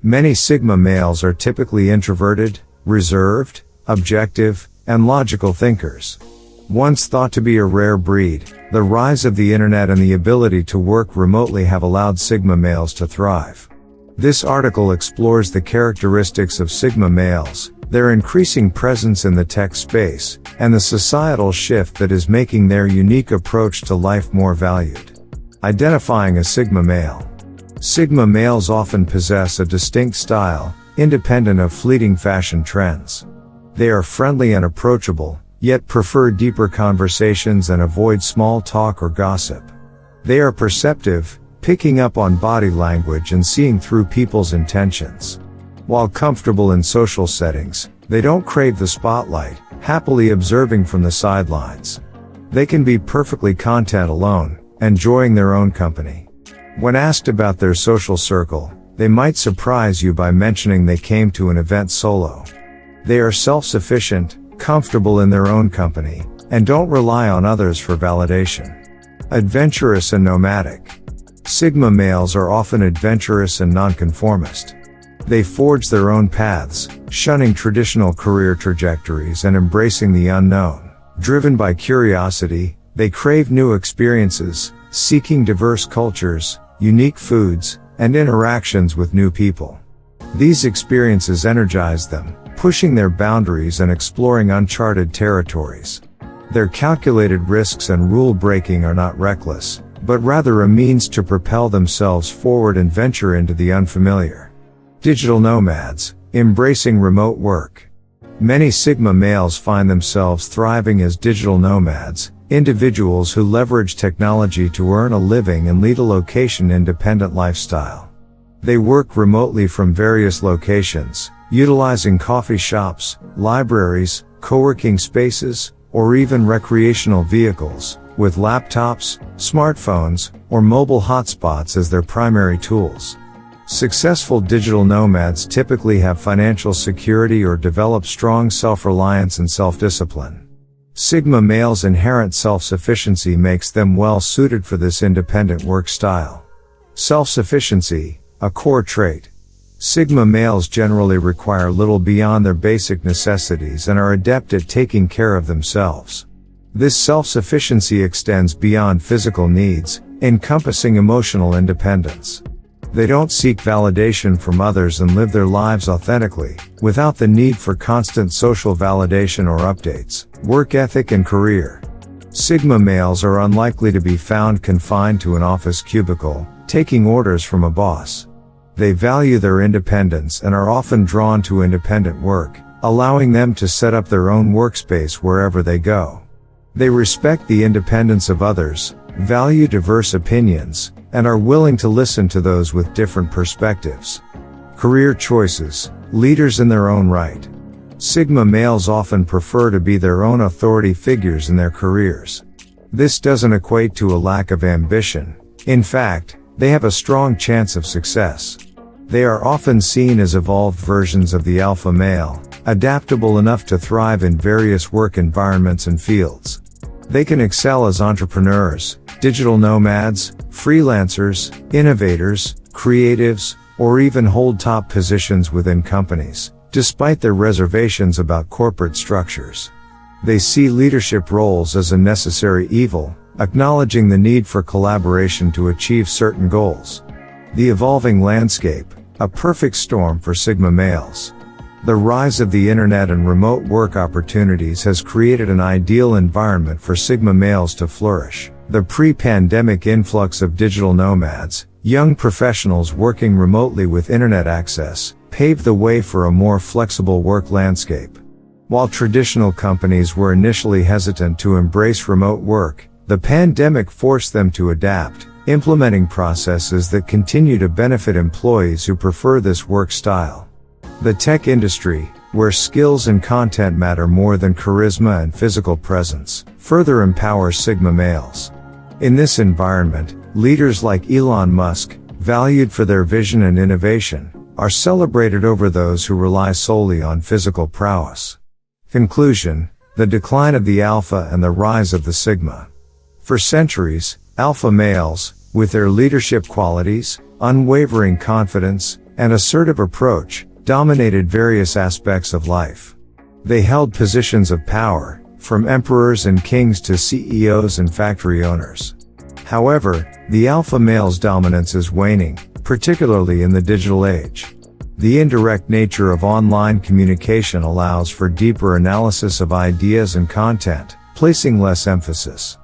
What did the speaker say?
Many Sigma males are typically introverted, reserved, objective, and logical thinkers. Once thought to be a rare breed, the rise of the internet and the ability to work remotely have allowed Sigma males to thrive. This article explores the characteristics of Sigma males, their increasing presence in the tech space, and the societal shift that is making their unique approach to life more valued. Identifying a Sigma male. Sigma males often possess a distinct style, independent of fleeting fashion trends. They are friendly and approachable, yet prefer deeper conversations and avoid small talk or gossip. They are perceptive, picking up on body language and seeing through people's intentions. While comfortable in social settings, they don't crave the spotlight, happily observing from the sidelines. They can be perfectly content alone, enjoying their own company. When asked about their social circle, they might surprise you by mentioning they came to an event solo. They are self-sufficient, comfortable in their own company, and don't rely on others for validation. Adventurous and nomadic. Sigma males are often adventurous and nonconformist. They forge their own paths, shunning traditional career trajectories and embracing the unknown. Driven by curiosity, they crave new experiences, seeking diverse cultures, unique foods, and interactions with new people. These experiences energize them, pushing their boundaries and exploring uncharted territories. Their calculated risks and rule-breaking are not reckless, but rather a means to propel themselves forward and venture into the unfamiliar. Digital nomads, embracing remote work. Many Sigma males find themselves thriving as digital nomads, individuals who leverage technology to earn a living and lead a location-independent lifestyle. They work remotely from various locations, utilizing coffee shops, libraries, co-working spaces, or even recreational vehicles, with laptops, smartphones, or mobile hotspots as their primary tools. Successful digital nomads typically have financial security or develop strong self-reliance and self-discipline. Sigma males' inherent self-sufficiency makes them well suited for this independent work style. Self-sufficiency, a core trait. Sigma males generally require little beyond their basic necessities and are adept at taking care of themselves. This self-sufficiency extends beyond physical needs, encompassing emotional independence. They don't seek validation from others and live their lives authentically, without the need for constant social validation or updates. Work ethic and career. Sigma males are unlikely to be found confined to an office cubicle, taking orders from a boss. They value their independence and are often drawn to independent work, allowing them to set up their own workspace wherever they go. They respect the independence of others, value diverse opinions, and are willing to listen to those with different perspectives. Career choices, leaders in their own right. Sigma males often prefer to be their own authority figures in their careers. This doesn't equate to a lack of ambition. In fact, they have a strong chance of success. They are often seen as evolved versions of the alpha male, adaptable enough to thrive in various work environments and fields. They can excel as entrepreneurs, digital nomads, freelancers, innovators, creatives, or even hold top positions within companies, despite their reservations about corporate structures. They see leadership roles as a necessary evil, acknowledging the need for collaboration to achieve certain goals. The evolving landscape, a perfect storm for Sigma males. The rise of the internet and remote work opportunities has created an ideal environment for Sigma males to flourish. The pre-pandemic influx of digital nomads, young professionals working remotely with internet access, paved the way for a more flexible work landscape. While traditional companies were initially hesitant to embrace remote work, the pandemic forced them to adapt, implementing processes that continue to benefit employees who prefer this work style. The tech industry, where skills and content matter more than charisma and physical presence, further empowers Sigma males. In this environment, leaders like Elon Musk, valued for their vision and innovation, are celebrated over those who rely solely on physical prowess. Conclusion: the decline of the alpha and the rise of the Sigma. For centuries, alpha males, with their leadership qualities, unwavering confidence, and assertive approach dominated various aspects of life. They held positions of power, from emperors and kings to CEOs and factory owners. However, the alpha male's dominance is waning, particularly in the digital age. The indirect nature of online communication allows for deeper analysis of ideas and content, placing less emphasis